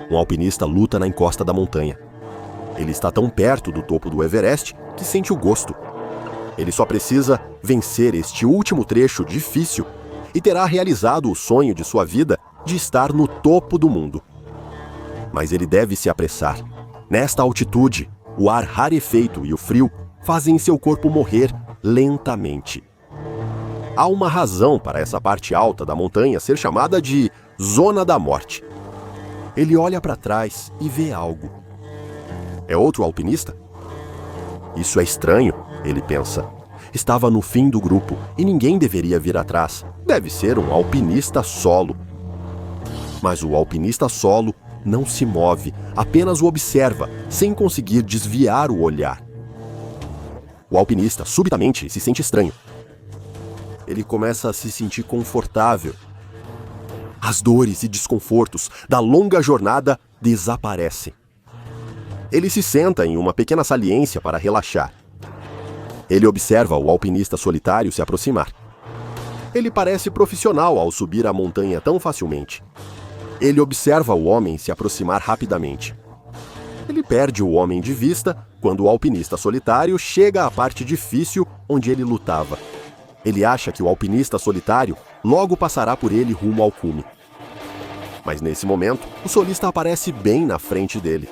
Um alpinista luta na encosta da montanha. Ele está tão perto do topo do Everest que sente o gosto. Ele só precisa vencer este último trecho difícil e terá realizado o sonho de sua vida de estar no topo do mundo. Mas ele deve se apressar. Nesta altitude, o ar rarefeito e o frio fazem seu corpo morrer lentamente. Há uma razão para essa parte alta da montanha ser chamada de Zona da Morte. Ele olha para trás e vê algo. É outro alpinista? Isso é estranho, ele pensa. Estava no fim do grupo e ninguém deveria vir atrás. Deve ser um alpinista solo. Mas o alpinista solo não se move, apenas o observa, sem conseguir desviar o olhar. O alpinista subitamente se sente estranho. Ele começa a se sentir confortável. As dores e desconfortos da longa jornada desaparecem. Ele se senta em uma pequena saliência para relaxar. Ele observa o alpinista solitário se aproximar. Ele parece profissional ao subir a montanha tão facilmente. Ele observa o homem se aproximar rapidamente. Ele perde o homem de vista quando o alpinista solitário chega à parte difícil onde ele lutava. Ele acha que o alpinista solitário logo passará por ele rumo ao cume. Mas nesse momento, o solista aparece bem na frente dele.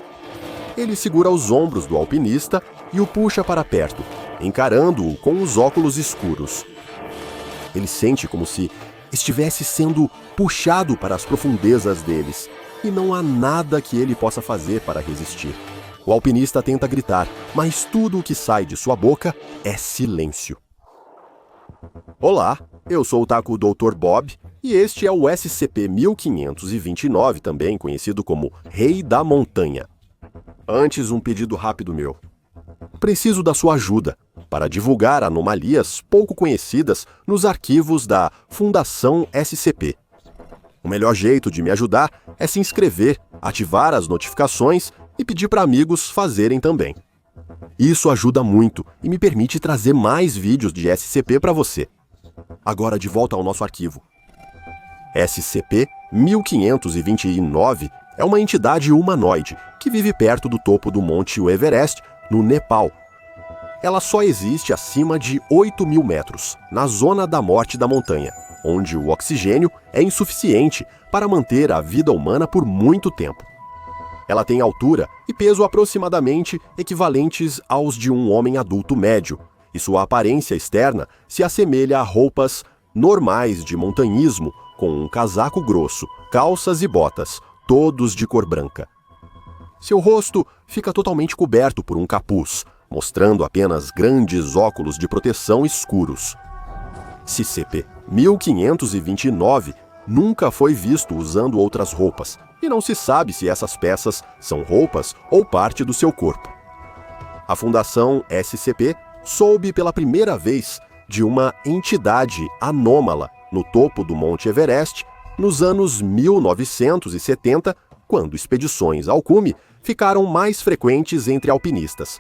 Ele segura os ombros do alpinista e o puxa para perto, encarando-o com os óculos escuros. Ele sente como se estivesse sendo puxado para as profundezas deles, e não há nada que ele possa fazer para resistir. O alpinista tenta gritar, mas tudo o que sai de sua boca é silêncio. Olá, eu sou o Taco Dr. Bob e este é o SCP-1529, também conhecido como Rei da Montanha. Antes, um pedido rápido meu. Preciso da sua ajuda para divulgar anomalias pouco conhecidas nos arquivos da Fundação SCP. O melhor jeito de me ajudar é se inscrever, ativar as notificações e pedir para amigos fazerem também. Isso ajuda muito e me permite trazer mais vídeos de SCP para você. Agora de volta ao nosso arquivo. SCP-1529 é uma entidade humanoide que vive perto do topo do Monte Everest, no Nepal. Ela só existe acima de 8.000 metros, na zona da morte da montanha, onde o oxigênio é insuficiente para manter a vida humana por muito tempo. Ela tem altura e peso aproximadamente equivalentes aos de um homem adulto médio, e sua aparência externa se assemelha a roupas normais de montanhismo, com um casaco grosso, calças e botas, todos de cor branca. Seu rosto fica totalmente coberto por um capuz, mostrando apenas grandes óculos de proteção escuros. SCP-1529 nunca foi visto usando outras roupas, e não se sabe se essas peças são roupas ou parte do seu corpo. A Fundação SCP soube pela primeira vez de uma entidade anômala no topo do Monte Everest nos anos 1970, quando expedições ao cume ficaram mais frequentes entre alpinistas.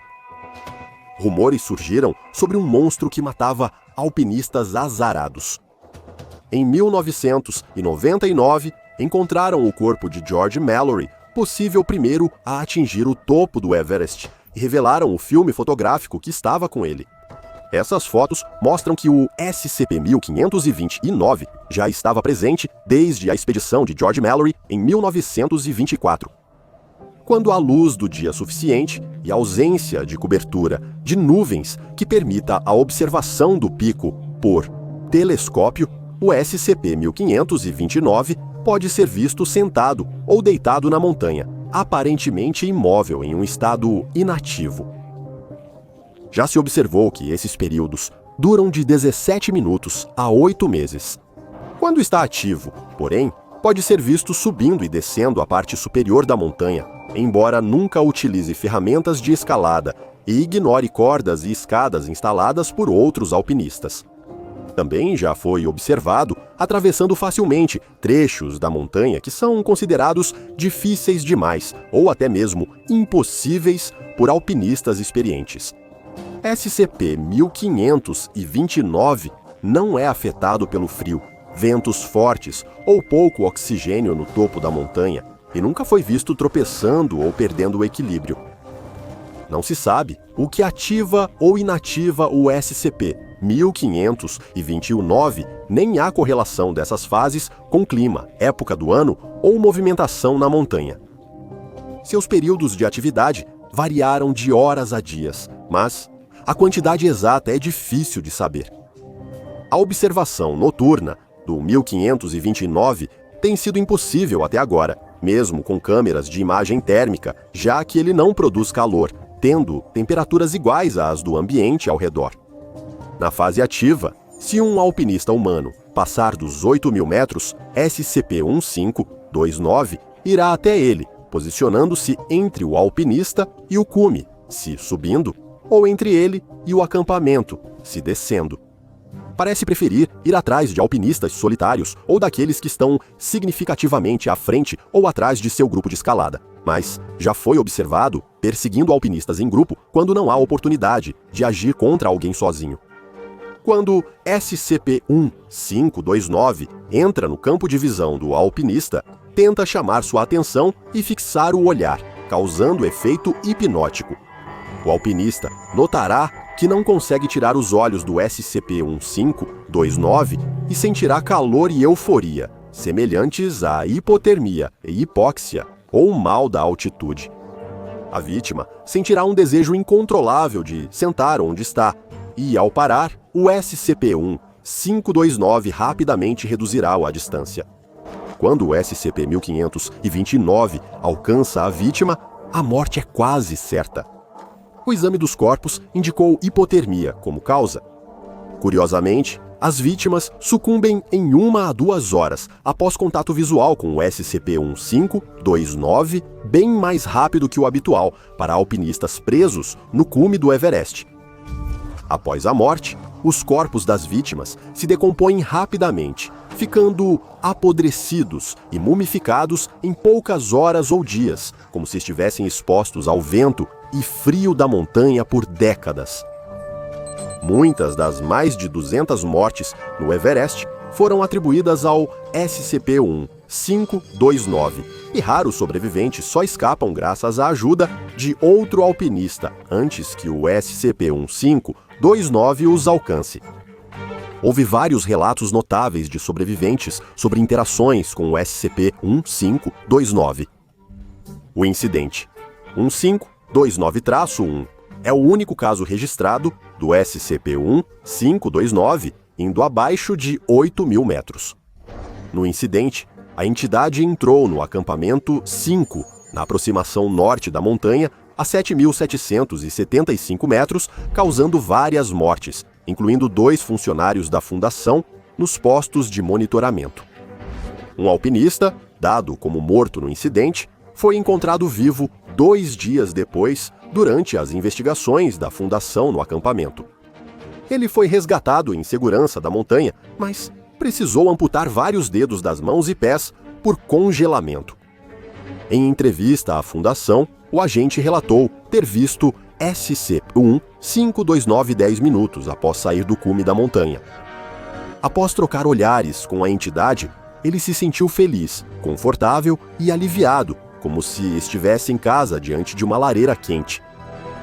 Rumores surgiram sobre um monstro que matava alpinistas azarados. Em 1999, encontraram o corpo de George Mallory, possível primeiro a atingir o topo do Everest, e revelaram o filme fotográfico que estava com ele. Essas fotos mostram que o SCP-1529 já estava presente desde a expedição de George Mallory em 1924. Quando há luz do dia suficiente e ausência de cobertura de nuvens que permita a observação do pico por telescópio, o SCP-1529 pode ser visto sentado ou deitado na montanha, aparentemente imóvel em um estado inativo. Já se observou que esses períodos duram de 17 minutos a 8 meses. Quando está ativo, porém, pode ser visto subindo e descendo a parte superior da montanha, embora nunca utilize ferramentas de escalada e ignore cordas e escadas instaladas por outros alpinistas. Também já foi observado atravessando facilmente trechos da montanha que são considerados difíceis demais ou até mesmo impossíveis por alpinistas experientes. SCP-1529 não é afetado pelo frio, ventos fortes ou pouco oxigênio no topo da montanha, e nunca foi visto tropeçando ou perdendo o equilíbrio. Não se sabe o que ativa ou inativa o SCP-1521-9, nem há correlação dessas fases com clima, época do ano ou movimentação na montanha. Seus períodos de atividade variaram de horas a dias, mas a quantidade exata é difícil de saber. A observação noturna do 1529 tem sido impossível até agora, mesmo com câmeras de imagem térmica, já que ele não produz calor, tendo temperaturas iguais às do ambiente ao redor. Na fase ativa, se um alpinista humano passar dos 8.000 metros, SCP-1529 irá até ele, posicionando-se entre o alpinista e o cume, se subindo, ou entre ele e o acampamento, se descendo. Parece preferir ir atrás de alpinistas solitários ou daqueles que estão significativamente à frente ou atrás de seu grupo de escalada, mas já foi observado perseguindo alpinistas em grupo quando não há oportunidade de agir contra alguém sozinho. Quando SCP-1529 entra no campo de visão do alpinista, tenta chamar sua atenção e fixar o olhar, causando efeito hipnótico. O alpinista notará que não consegue tirar os olhos do SCP-1529 e sentirá calor e euforia, semelhantes à hipotermia e hipóxia, ou mal da altitude. A vítima sentirá um desejo incontrolável de sentar onde está, e, ao parar, o SCP-1529 rapidamente reduzirá a distância. Quando o SCP-1529 alcança a vítima, a morte é quase certa. O exame dos corpos indicou hipotermia como causa. Curiosamente, as vítimas sucumbem em 1 a 2 horas após contato visual com o SCP-1529, bem mais rápido que o habitual para alpinistas presos no cume do Everest. Após a morte, os corpos das vítimas se decompõem rapidamente, ficando apodrecidos e mumificados em poucas horas ou dias, como se estivessem expostos ao vento e frio da montanha por décadas. Muitas das mais de 200 mortes no Everest foram atribuídas ao SCP-1529, e raros sobreviventes só escapam graças à ajuda de outro alpinista antes que o SCP-1529 os alcance. Houve vários relatos notáveis de sobreviventes sobre interações com o SCP-1529. O incidente 1529-1 é o único caso registrado do SCP-1529 indo abaixo de 8.000 metros. No incidente, a entidade entrou no acampamento 5, na aproximação norte da montanha, a 7.775 metros, causando várias mortes, incluindo 2 funcionários da fundação nos postos de monitoramento. Um alpinista, dado como morto no incidente, foi encontrado vivo 2 dias depois, durante as investigações da fundação no acampamento. Ele foi resgatado em segurança da montanha, mas precisou amputar vários dedos das mãos e pés por congelamento. Em entrevista à fundação, o agente relatou ter visto SCP-1529 10 minutos após sair do cume da montanha. Após trocar olhares com a entidade, ele se sentiu feliz, confortável e aliviado, como se estivesse em casa diante de uma lareira quente.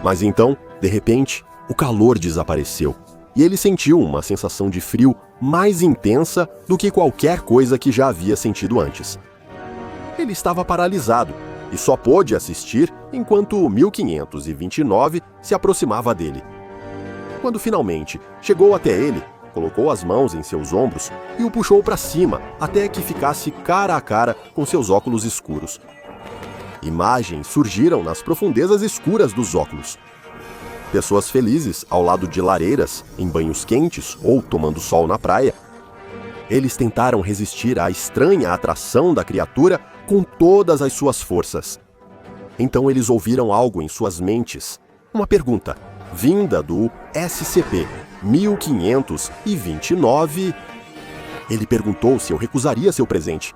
Mas então, de repente, o calor desapareceu, e ele sentiu uma sensação de frio mais intensa do que qualquer coisa que já havia sentido antes. Ele estava paralisado e só pôde assistir enquanto o 1529 se aproximava dele. Quando finalmente chegou até ele, colocou as mãos em seus ombros e o puxou para cima até que ficasse cara a cara com seus óculos escuros. Imagens surgiram nas profundezas escuras dos óculos. Pessoas felizes ao lado de lareiras, em banhos quentes ou tomando sol na praia. Eles tentaram resistir à estranha atração da criatura com todas as suas forças. Então eles ouviram algo em suas mentes. Uma pergunta, vinda do SCP-1529. Ele perguntou se eu recusaria seu presente.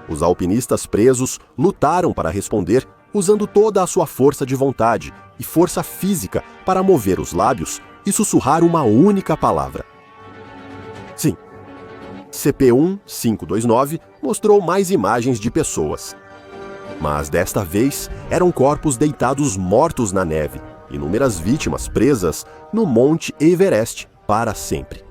Os alpinistas presos lutaram para responder, usando toda a sua força de vontade e força física para mover os lábios e sussurrar uma única palavra. Sim. SCP-1529 mostrou mais imagens de pessoas. Mas desta vez eram corpos deitados mortos na neve, inúmeras vítimas presas no Monte Everest para sempre.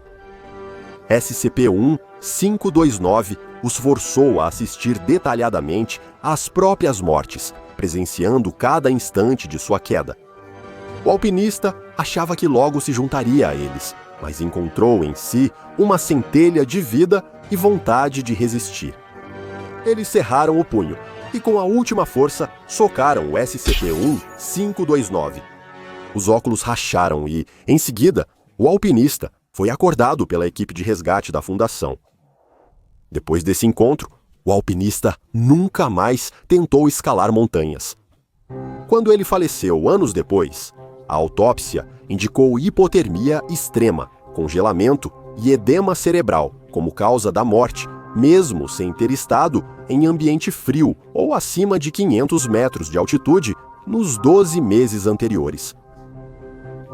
SCP-1-529 os forçou a assistir detalhadamente às próprias mortes, presenciando cada instante de sua queda. O alpinista achava que logo se juntaria a eles, mas encontrou em si uma centelha de vida e vontade de resistir. Eles cerraram o punho e, com a última força, socaram o SCP-1-529. Os óculos racharam e, em seguida, o alpinista foi acordado pela equipe de resgate da Fundação. Depois desse encontro, o alpinista nunca mais tentou escalar montanhas. Quando ele faleceu anos depois, a autópsia indicou hipotermia extrema, congelamento e edema cerebral como causa da morte, mesmo sem ter estado em ambiente frio ou acima de 500 metros de altitude nos 12 meses anteriores.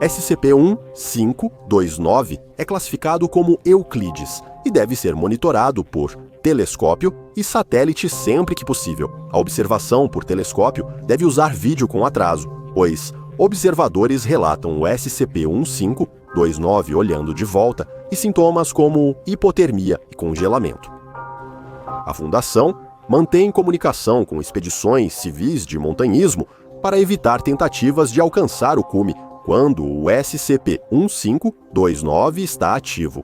SCP-1-529 é classificado como Euclides e deve ser monitorado por telescópio e satélite sempre que possível. A observação por telescópio deve usar vídeo com atraso, pois observadores relatam o SCP-1-529 olhando de volta e sintomas como hipotermia e congelamento. A Fundação mantém comunicação com expedições civis de montanhismo para evitar tentativas de alcançar o cume quando o SCP-1-529 está ativo.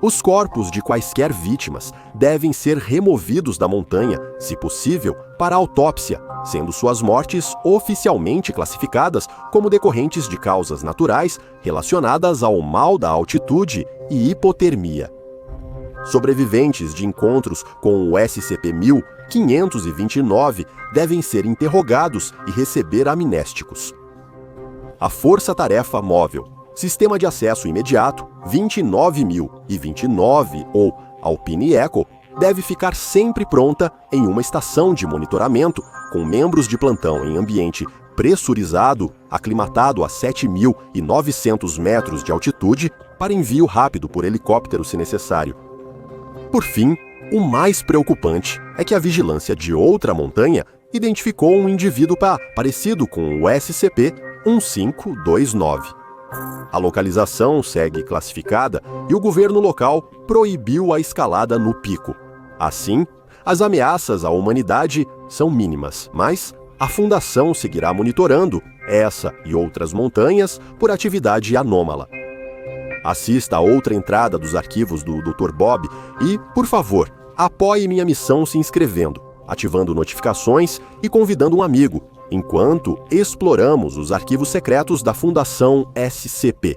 Os corpos de quaisquer vítimas devem ser removidos da montanha, se possível, para autópsia, sendo suas mortes oficialmente classificadas como decorrentes de causas naturais relacionadas ao mal da altitude e hipotermia. Sobreviventes de encontros com o SCP-1529 devem ser interrogados e receber amnésticos. A Força-Tarefa Móvel, Sistema de Acesso Imediato 29029 ou Alpine Echo, deve ficar sempre pronta em uma estação de monitoramento, com membros de plantão em ambiente pressurizado, aclimatado a 7.900 metros de altitude, para envio rápido por helicóptero se necessário. Por fim, o mais preocupante é que a vigilância de outra montanha identificou um indivíduo parecido com o SCP-1529. A localização segue classificada e o governo local proibiu a escalada no pico. Assim, as ameaças à humanidade são mínimas, mas a Fundação seguirá monitorando essa e outras montanhas por atividade anômala. Assista a outra entrada dos arquivos do Dr. Bob e, por favor, apoie minha missão se inscrevendo, ativando notificações e convidando um amigo, enquanto exploramos os arquivos secretos da Fundação SCP.